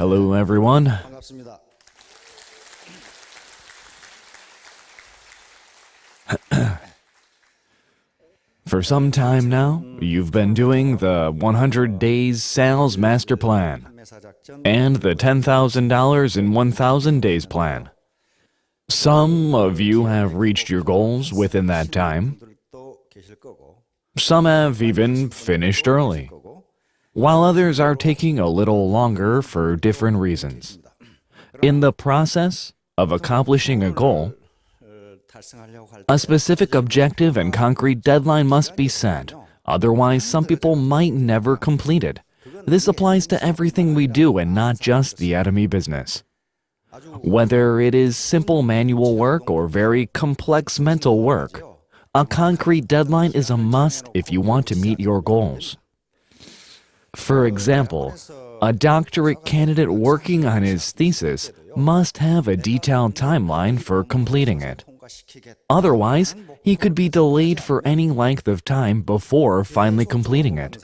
Hello, everyone. 반갑습니다. For some time now, you've been doing the 100 Days Sales Master Plan and the $10,000 in 1,000 Days Plan. Some of you have reached your goals within that time. Some have even finished early, while others are taking a little longer for different reasons. In the process of accomplishing a goal, a specific objective and concrete deadline must be set. Otherwise, some people might never complete it. This applies to everything we do and not just the Atomy business. Whether it is simple manual work or very complex mental work, a concrete deadline is a must if you want to meet your goals. For example, a doctorate candidate working on his thesis must have a detailed timeline for completing it. Otherwise, he could be delayed for any length of time before finally completing it.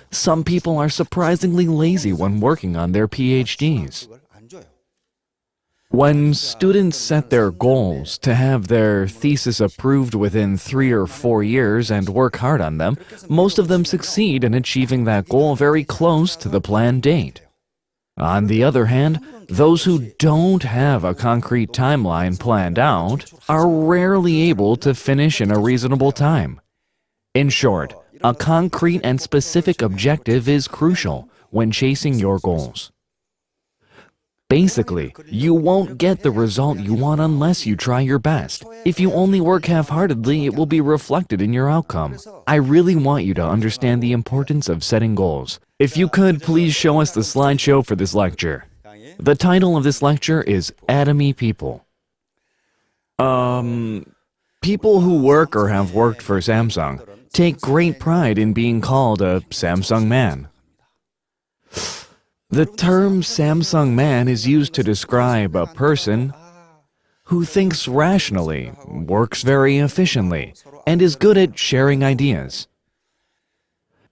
Some people are surprisingly lazy when working on their PhDs. When students set their goals to have their thesis approved within 3 or 4 years and work hard on them, most of them succeed in achieving that goal very close to the planned date. On the other hand, those who don't have a concrete timeline planned out are rarely able to finish in a reasonable time. In short, a concrete and specific objective is crucial when chasing your goals. Basically, you won't get the result you want unless you try your best. If you only work half-heartedly, it will be reflected in your outcome. I really want you to understand the importance of setting goals. If you could, please show us the slideshow for this lecture. The title of this lecture is Atomy People. People who work or have worked for Samsung take great pride in being called a Samsung man. The term Samsung man is used to describe a person who thinks rationally, works very efficiently, and is good at sharing ideas.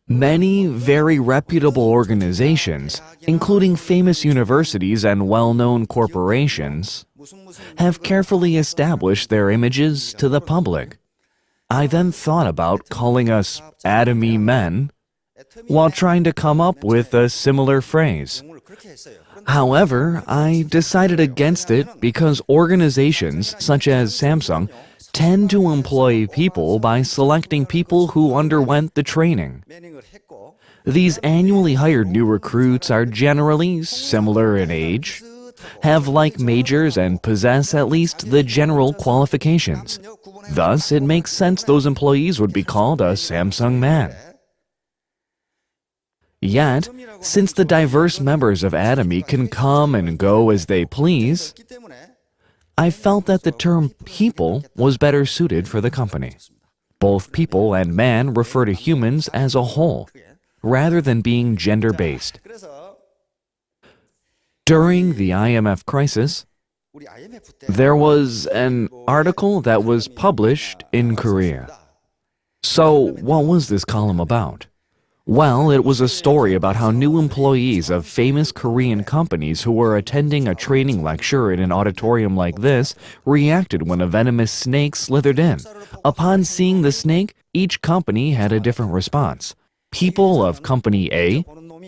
Many very reputable organizations, including famous universities and well-known corporations, have carefully established their images to the public. I then thought about calling us Atomy men while trying to come up with a similar phrase. However, I decided against it because organizations such as Samsung tend to employ people by selecting people who underwent the training. These annually hired new recruits are generally similar in age, have like majors, and possess at least the general qualifications. Thus, it makes sense those employees would be called a Samsung man. Yet, since the diverse members of Atomy can come and go as they please, I felt that the term people was better suited for the company. Both people and man refer to humans as a whole, rather than being gender-based. During the IMF crisis, there was an article that was published in Korea. So, what was this column about? Well, it was a story about how new employees of famous Korean companies who were attending a training lecture in an auditorium like this reacted when a venomous snake slithered in. Upon seeing the snake, each company had a different response. People of Company A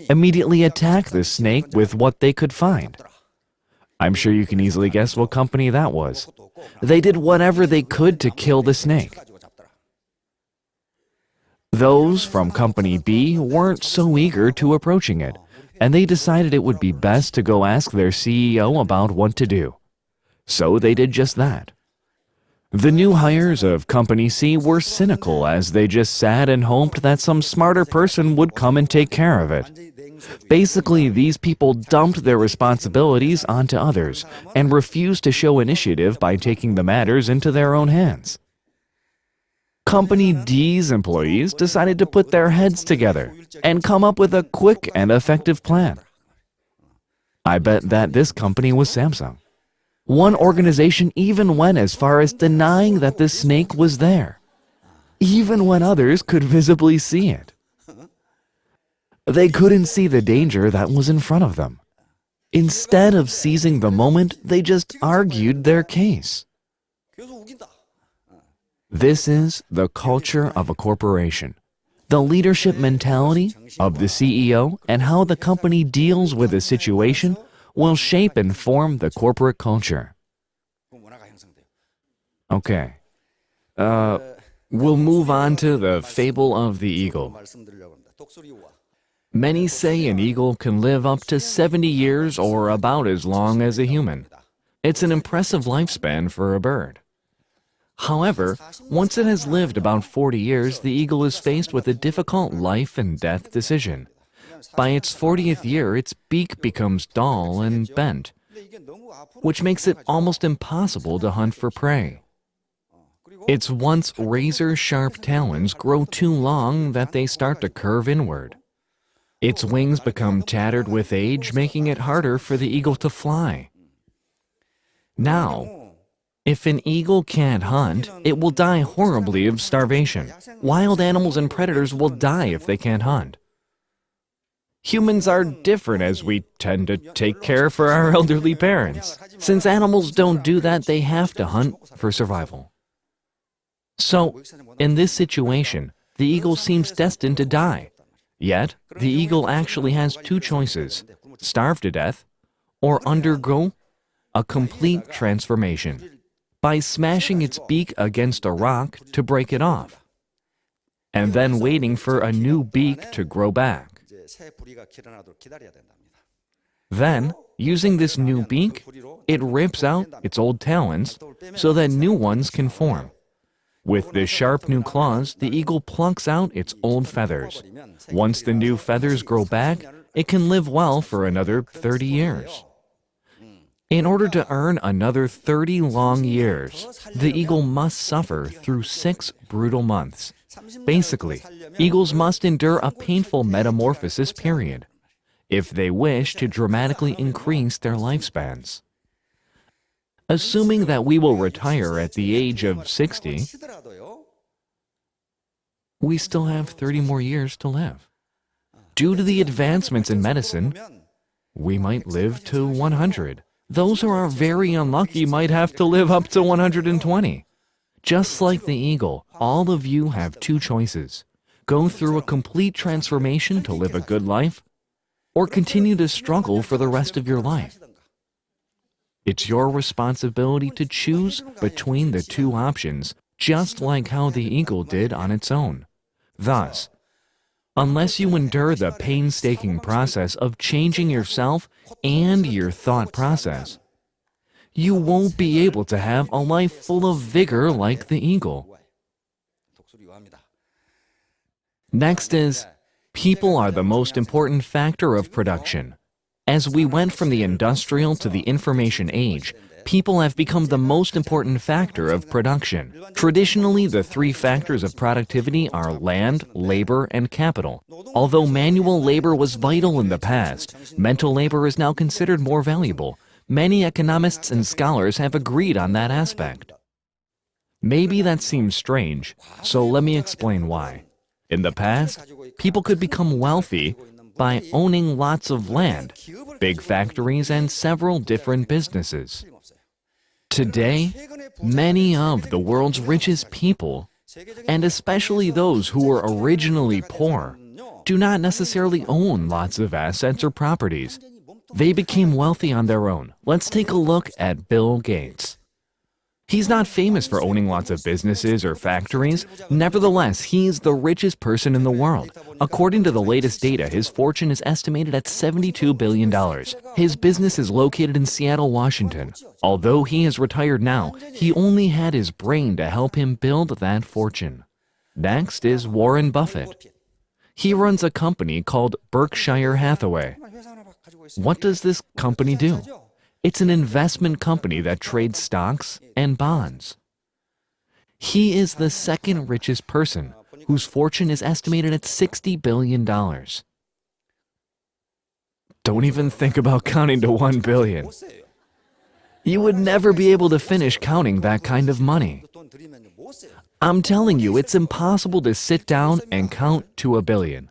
immediately attacked the snake with what they could find. I'm sure you can easily guess what company that was. They did whatever they could to kill the snake. Those from Company B weren't so eager to approaching it, and they decided it would be best to go ask their CEO about what to do. So they did just that. The new hires of Company C were cynical as they just sat and hoped that some smarter person would come and take care of it. Basically, these people dumped their responsibilities onto others and refused to show initiative by taking the matters into their own hands. Company D's employees decided to put their heads together and come up with a quick and effective plan. I bet that this company was Samsung. One organization even went as far as denying that the snake was there, even when others could visibly see it. They couldn't see the danger that was in front of them. Instead of seizing the moment, they just argued their case. This is the culture of a corporation. The leadership mentality of the CEO and how the company deals with a situation will shape and form the corporate culture. Okay. We'll move on to the fable of the eagle. Many say an eagle can live up to 70 years or about as long as a human. It's an impressive lifespan for a bird. However, once it has lived about 40 years, the eagle is faced with a difficult life and death decision. By its 40th year, its beak becomes dull and bent, which makes it almost impossible to hunt for prey. Its once razor-sharp talons grow too long that they start to curve inward. Its wings become tattered with age, making it harder for the eagle to fly. Now, if an eagle can't hunt, it will die horribly of starvation. Wild animals and predators will die if they can't hunt. Humans are different as we tend to take care for our elderly parents. Since animals don't do that, they have to hunt for survival. So, in this situation, the eagle seems destined to die. Yet, the eagle actually has two choices: starve to death or undergo a complete transformation by smashing its beak against a rock to break it off, and then waiting for a new beak to grow back. Then, using this new beak, it rips out its old talons so that new ones can form. With the sharp new claws, the eagle plucks out its old feathers. Once the new feathers grow back, it can live well for another 30 years. In order to earn another 30 long years, the eagle must suffer through 6 brutal months. Basically, eagles must endure a painful metamorphosis period if they wish to dramatically increase their lifespans. Assuming that we will retire at the age of 60, we still have 30 more years to live. Due to the advancements in medicine, we might live to 100. Those who are very unlucky might have to live up to 120. Just like the eagle, all of you have two choices: go through a complete transformation to live a good life, or continue to struggle for the rest of your life. It's your responsibility to choose between the two options, just like how the eagle did on its own. Thus, unless you endure the painstaking process of changing yourself and your thought process, you won't be able to have a life full of vigor like the eagle. Next is, people are the most important factor of production. As we went from the industrial to the information age, people have become the most important factor of production. Traditionally, the 3 factors of productivity are land, labor, and capital. Although manual labor was vital in the past, mental labor is now considered more valuable. Many economists and scholars have agreed on that aspect. Maybe that seems strange, so let me explain why. In the past, people could become wealthy by owning lots of land, big factories, and several different businesses. Today, many of the world's richest people, and especially those who were originally poor, do not necessarily own lots of assets or properties. They became wealthy on their own. Let's take a look at Bill Gates. He's not famous for owning lots of businesses or factories. Nevertheless, he's the richest person in the world. According to the latest data, his fortune is estimated at $72 billion. His business is located in Seattle, Washington. Although he is retired now, he only had his brain to help him build that fortune. Next is Warren Buffett. He runs a company called Berkshire Hathaway. What does this company do? It's an investment company that trades stocks and bonds. He is the second richest person, whose fortune is estimated at $60 billion. Don't even think about counting to 1 billion. You would never be able to finish counting that kind of money. I'm telling you, it's impossible to sit down and count to 1 billion.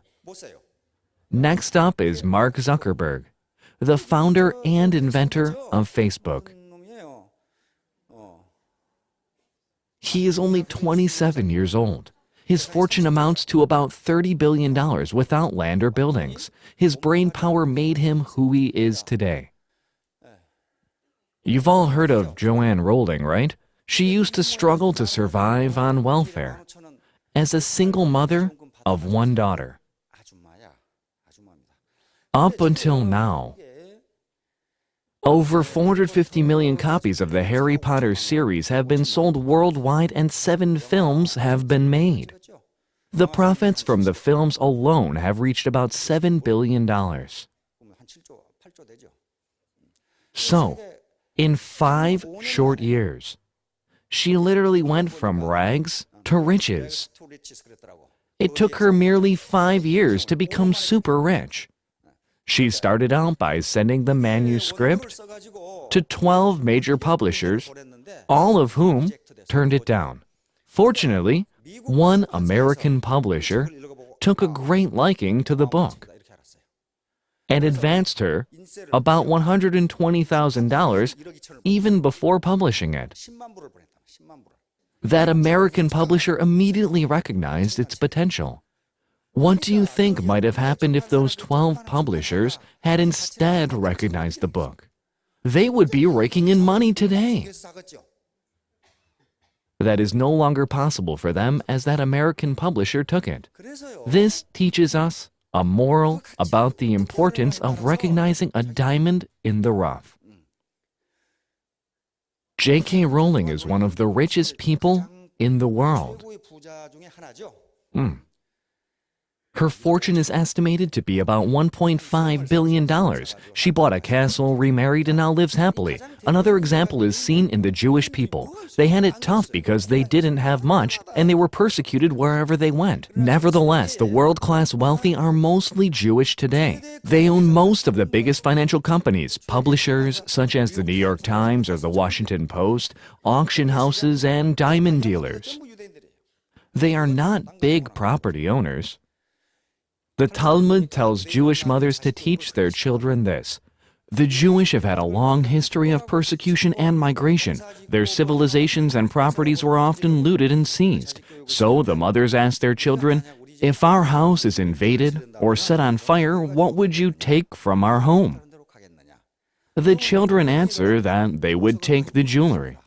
Next up is Mark Zuckerberg. the founder and inventor of Facebook. He is only 27 years old. His fortune amounts to about $30 billion without land or buildings. His brain power made him who he is today. You've all heard of Joanne Rowling, right? She used to struggle to survive on welfare as a single mother of one daughter. Up until now, over 450 million copies of the Harry Potter series have been sold worldwide and 7 films have been made. The profits from the films alone have reached about $7 billion. So, in 5 short years, she literally went from rags to riches. It took her merely 5 years to become super rich. She started out by sending the manuscript to 12 major publishers, all of whom turned it down. Fortunately, one American publisher took a great liking to the book and advanced her about $120,000 even before publishing it. That American publisher immediately recognized its potential. What do you think might have happened if those 12 publishers had instead recognized the book? They would be raking in money today. That is no longer possible for them as that American publisher took it. This teaches us a moral about the importance of recognizing a diamond in the rough. J.K. Rowling is one of the richest people in the world. Her fortune is estimated to be about $1.5 billion. She bought a castle, remarried, and now lives happily. Another example is seen in the Jewish people. They had it tough because they didn't have much, and they were persecuted wherever they went. Nevertheless, the world-class wealthy are mostly Jewish today. They own most of the biggest financial companies, publishers such as the New York Times or the Washington Post, auction houses, and diamond dealers. They are not big property owners. The Talmud tells Jewish mothers to teach their children this. The Jewish have had a long history of persecution and migration. Their civilizations and properties were often looted and seized. So the mothers asked their children, "If our house is invaded or set on fire, what would you take from our home?" The children answer that they would take the jewelry.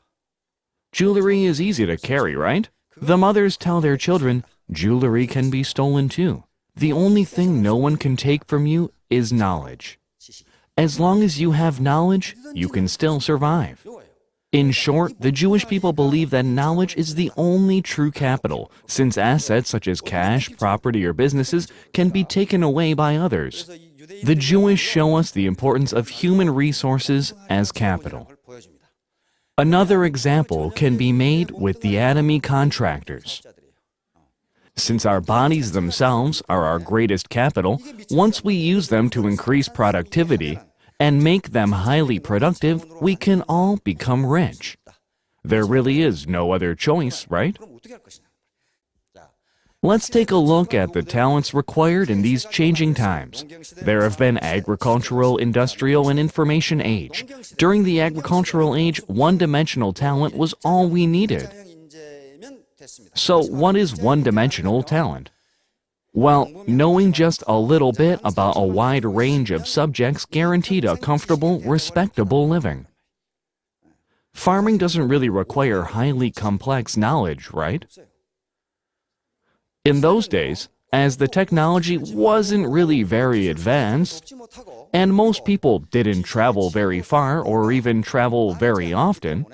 Jewelry is easy to carry, right? The mothers tell their children, jewelry can be stolen too. The only thing no one can take from you is knowledge. As long as you have knowledge, you can still survive. In short, the Jewish people believe that knowledge is the only true capital, since assets such as cash, property, or businesses can be taken away by others. The Jewish show us the importance of human resources as capital. Another example can be made with the Atomy contractors. Since our bodies themselves are our greatest capital, once we use them to increase productivity and make them highly productive, we can all become rich. There really is no other choice, right? Let's take a look at the talents required in these changing times. There have been agricultural, industrial, and information age. During the agricultural age, one-dimensional talent was all we needed. So what is one-dimensional talent? Well, knowing just a little bit about a wide range of subjects guaranteed a comfortable, respectable living. Farming doesn't really require highly complex knowledge, right? In those days, as the technology wasn't really very advanced, and most people didn't travel very far or even travel very often,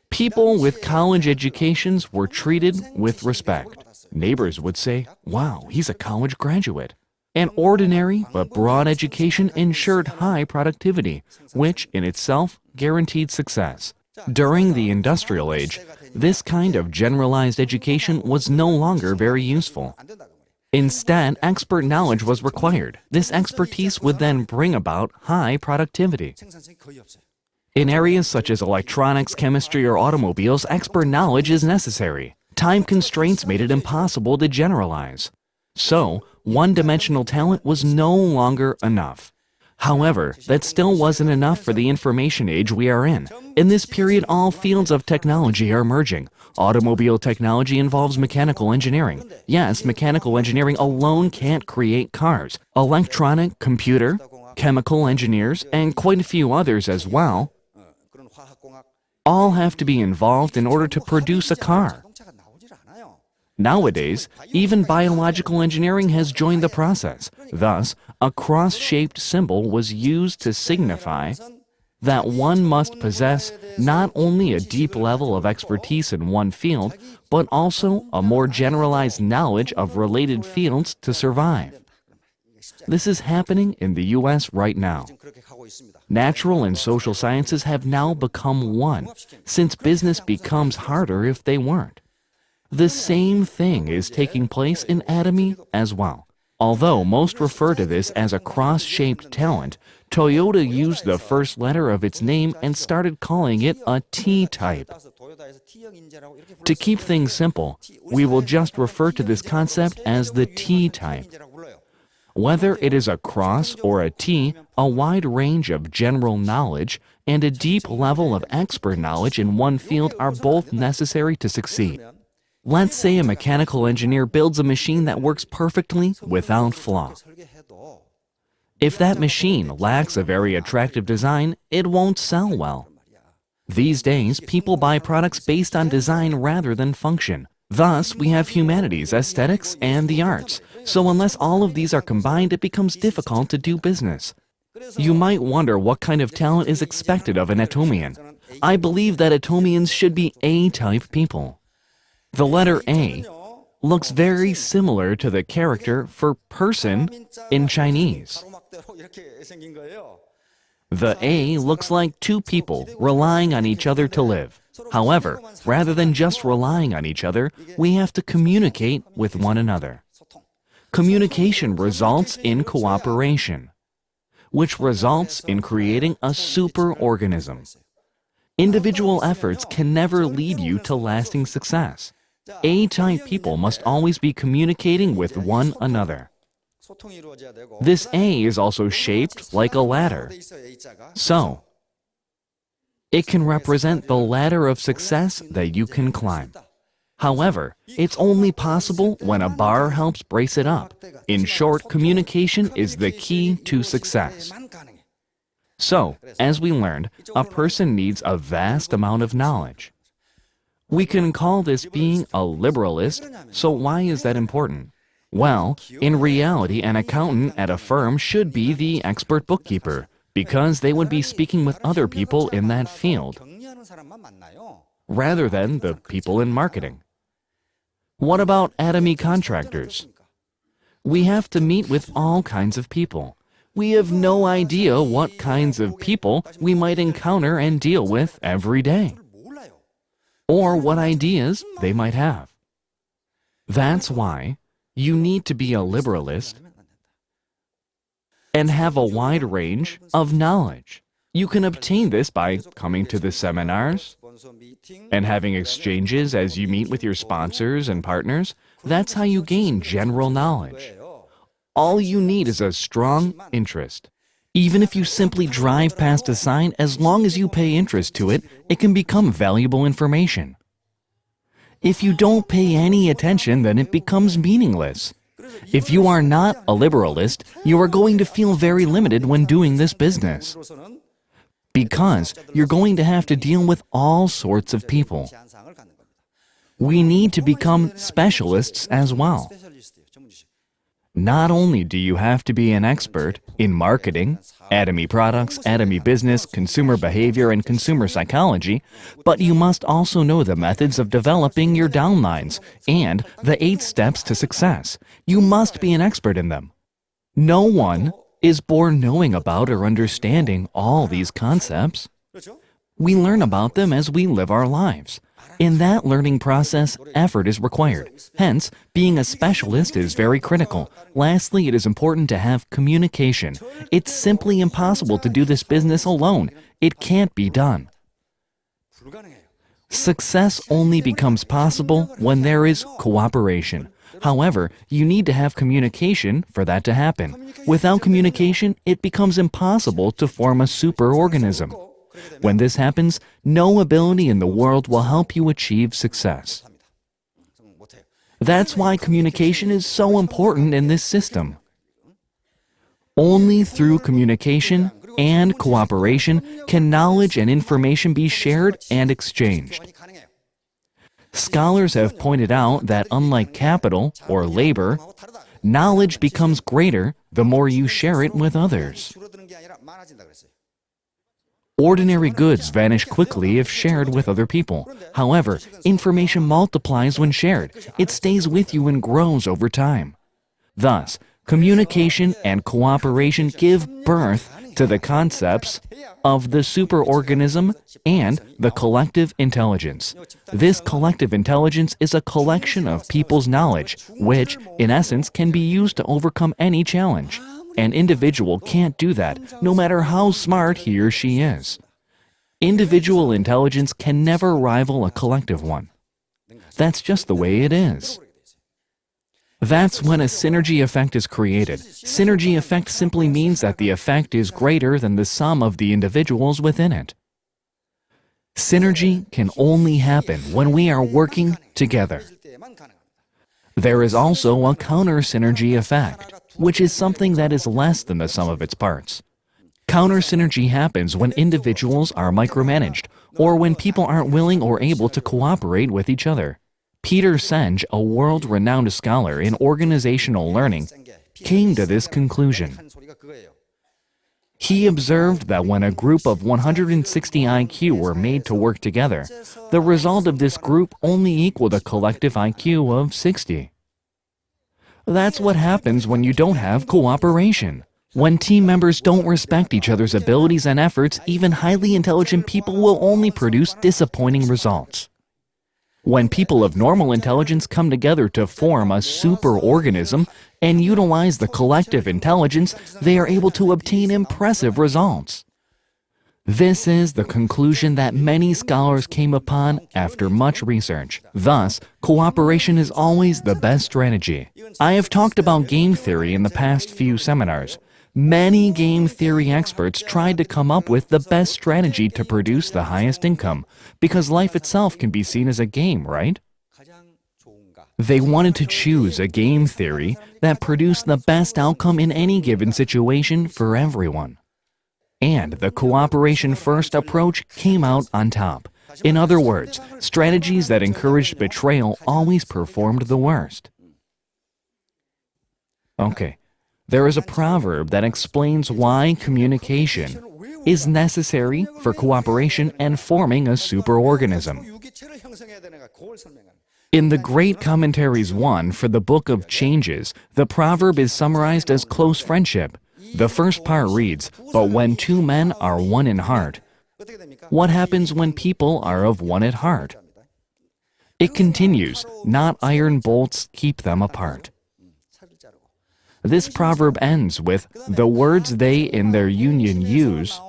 people with college educations were treated with respect. Neighbors would say, "Wow, he's a college graduate." An ordinary but broad education ensured high productivity, which in itself guaranteed success. During the industrial age, this kind of generalized education was no longer very useful. Instead, expert knowledge was required. This expertise would then bring about high productivity. In areas such as electronics, chemistry, or automobiles, expert knowledge is necessary. Time constraints made it impossible to generalize. So, one-dimensional talent was no longer enough. However, that still wasn't enough for the information age we are in. In this period, all fields of technology are merging. Automobile technology involves mechanical engineering. Yes, mechanical engineering alone can't create cars. Electronic, computer, chemical engineers, and quite a few others as well, all have to be involved in order to produce a car. Nowadays, even biological engineering has joined the process. Thus, a cross-shaped symbol was used to signify that one must possess not only a deep level of expertise in one field, but also a more generalized knowledge of related fields to survive. This is happening in the US right now. Natural and social sciences have now become one, since business becomes harder if they weren't. The same thing is taking place in Atomy as well. Although most refer to this as a cross-shaped talent, Toyota used the first letter of its name and started calling it a T-type. To keep things simple, we will just refer to this concept as the T-type. Whether it is a cross or a T, a wide range of general knowledge and a deep level of expert knowledge in one field are both necessary to succeed. Let's say a mechanical engineer builds a machine that works perfectly without flaw. If that machine lacks a very attractive design, it won't sell well. These days, people buy products based on design rather than function. Thus, we have humanities, aesthetics, and the arts. So unless all of these are combined, it becomes difficult to do business. You might wonder what kind of talent is expected of an Atomian. I believe that Atomians should be A-type people. The letter A looks very similar to the character for person in Chinese. The A looks like two people relying on each other to live. However, rather than just relying on each other, we have to communicate with one another. Communication results in cooperation, which results in creating a superorganism. Individual efforts can never lead you to lasting success. A-type people must always be communicating with one another. This A is also shaped like a ladder. So, it can represent the ladder of success that you can climb. However, it's only possible when a bar helps brace it up. In short, communication is the key to success. So, as we learned, a person needs a vast amount of knowledge. We can call this being a liberalist, so why is that important? Well, in reality, an accountant at a firm should be the expert bookkeeper, because they would be speaking with other people in that field, rather than the people in marketing. What about Atomy contractors? We have to meet with all kinds of people. We have no idea what kinds of people we might encounter and deal with every day, or what ideas they might have. That's why you need to be a liberalist and have a wide range of knowledge. You can obtain this by coming to the seminars and having exchanges as you meet with your sponsors and partners. That's how you gain general knowledge. All you need is a strong interest. Even if you simply drive past a sign, as long as you pay interest to it, it can become valuable information. If you don't pay any attention, then it becomes meaningless. If you are not a liberalist, you are going to feel very limited when doing this business, because you're going to have to deal with all sorts of people. We need to become specialists as well. Not only do you have to be an expert in marketing, Atomy products, Atomy business, consumer behavior, and consumer psychology, but you must also know the methods of developing your downlines and the 8 steps to success. You must be an expert in them. No one is born knowing about or understanding all these concepts. We learn about them as we live our lives. In that learning process, effort is required. Hence, being a specialist is very critical. Lastly, it is important to have communication. It's simply impossible to do this business alone. It can't be done. Success only becomes possible when there is cooperation. However, you need to have communication for that to happen. Without communication, it becomes impossible to form a superorganism. When this happens, no ability in the world will help you achieve success. That's why communication is so important in this system. Only through communication and cooperation can knowledge and information be shared and exchanged. Scholars have pointed out that unlike capital or labor, knowledge becomes greater the more you share it with others. Ordinary goods vanish quickly if shared with other people. However, information multiplies when shared. It stays with you and grows over time. Thus, communication and cooperation give birth to the concepts of the superorganism and the collective intelligence. This collective intelligence is a collection of people's knowledge, which, in essence, can be used to overcome any challenge. An individual can't do that, no matter how smart he or she is. Individual intelligence can never rival a collective one. That's just the way it is. That's when a synergy effect is created. Synergy effect simply means that the effect is greater than the sum of the individuals within it. Synergy can only happen when we are working together. There is also a counter-synergy effect, which is something that is less than the sum of its parts. Counter-synergy happens when individuals are micromanaged, or when people aren't willing or able to cooperate with each other. Peter Senge, a world-renowned scholar in organizational learning, came to this conclusion. He observed that when a group of 160 IQ were made to work together, the result of this group only equaled a collective IQ of 60. That's what happens when you don't have cooperation. When team members don't respect each other's abilities and efforts, even highly intelligent people will only produce disappointing results. When people of normal intelligence come together to form a superorganism and utilize the collective intelligence, they are able to obtain impressive results. This is the conclusion that many scholars came upon after much research. Thus, cooperation is always the best strategy. I have talked about game theory in the past few seminars. Many game theory experts tried to come up with the best strategy to produce the highest income, because life itself can be seen as a game, right? They wanted to choose a game theory that produced the best outcome in any given situation for everyone. And the cooperation-first approach came out on top. In other words, strategies that encouraged betrayal always performed the worst. Okay. There is a proverb that explains why communication is necessary for cooperation and forming a superorganism. In the Great Commentaries 1 for the Book of Changes, the proverb is summarized as close friendship. The first part reads, "But when two men are one in heart." What happens when people are of one at heart? It continues, "Not iron bolts keep them apart." This proverb ends with, "The words they in their union use,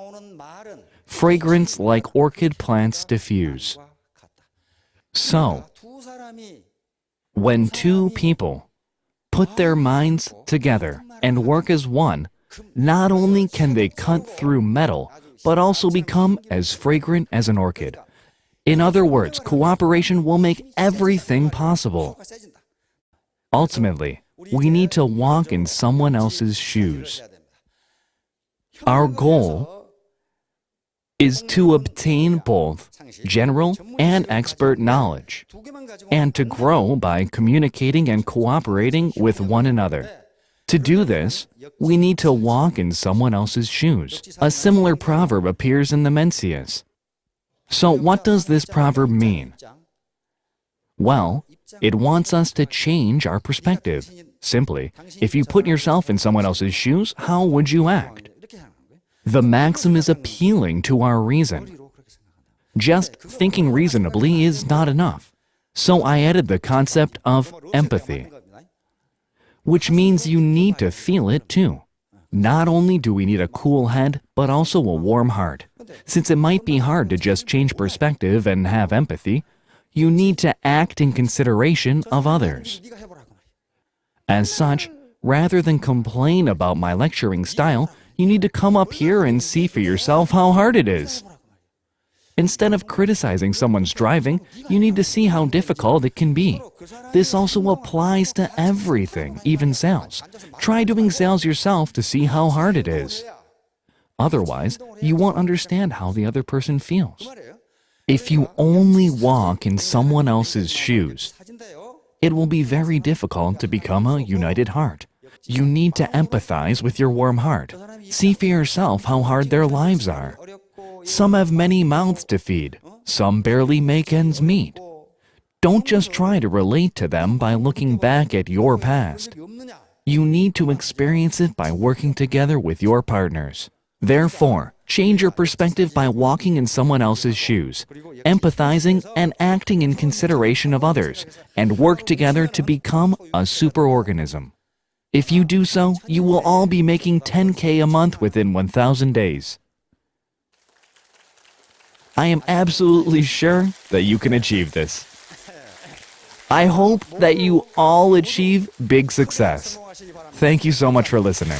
fragrance like orchid plants diffuse." So, when two people put their minds together and work as one, not only can they cut through metal, but also become as fragrant as an orchid. In other words, cooperation will make everything possible. Ultimately, we need to walk in someone else's shoes. Our goal is to obtain both general and expert knowledge, and to grow by communicating and cooperating with one another. To do this, we need to walk in someone else's shoes. A similar proverb appears in the Mencius. So what does this proverb mean? Well, it wants us to change our perspective. Simply, if you put yourself in someone else's shoes, how would you act? The maxim is appealing to our reason. Just thinking reasonably is not enough. So I added the concept of empathy, which means you need to feel it too. Not only do we need a cool head, but also a warm heart. Since it might be hard to just change perspective and have empathy, you need to act in consideration of others. As such, rather than complain about my lecturing style, you need to come up here and see for yourself how hard it is. Instead of criticizing someone's driving, you need to see how difficult it can be. This also applies to everything, even sales. Try doing sales yourself to see how hard it is. Otherwise, you won't understand how the other person feels. If you only walk in someone else's shoes, it will be very difficult to become a united heart. You need to empathize with your warm heart. See for yourself how hard their lives are. Some have many mouths to feed. Some barely make ends meet. Don't just try to relate to them by looking back at your past. You need to experience it by working together with your partners. Therefore, change your perspective by walking in someone else's shoes, empathizing and acting in consideration of others, and work together to become a superorganism. If you do so, you will all be making 10K a month within 1,000 days. I am absolutely sure that you can achieve this. I hope that you all achieve big success. Thank you so much for listening.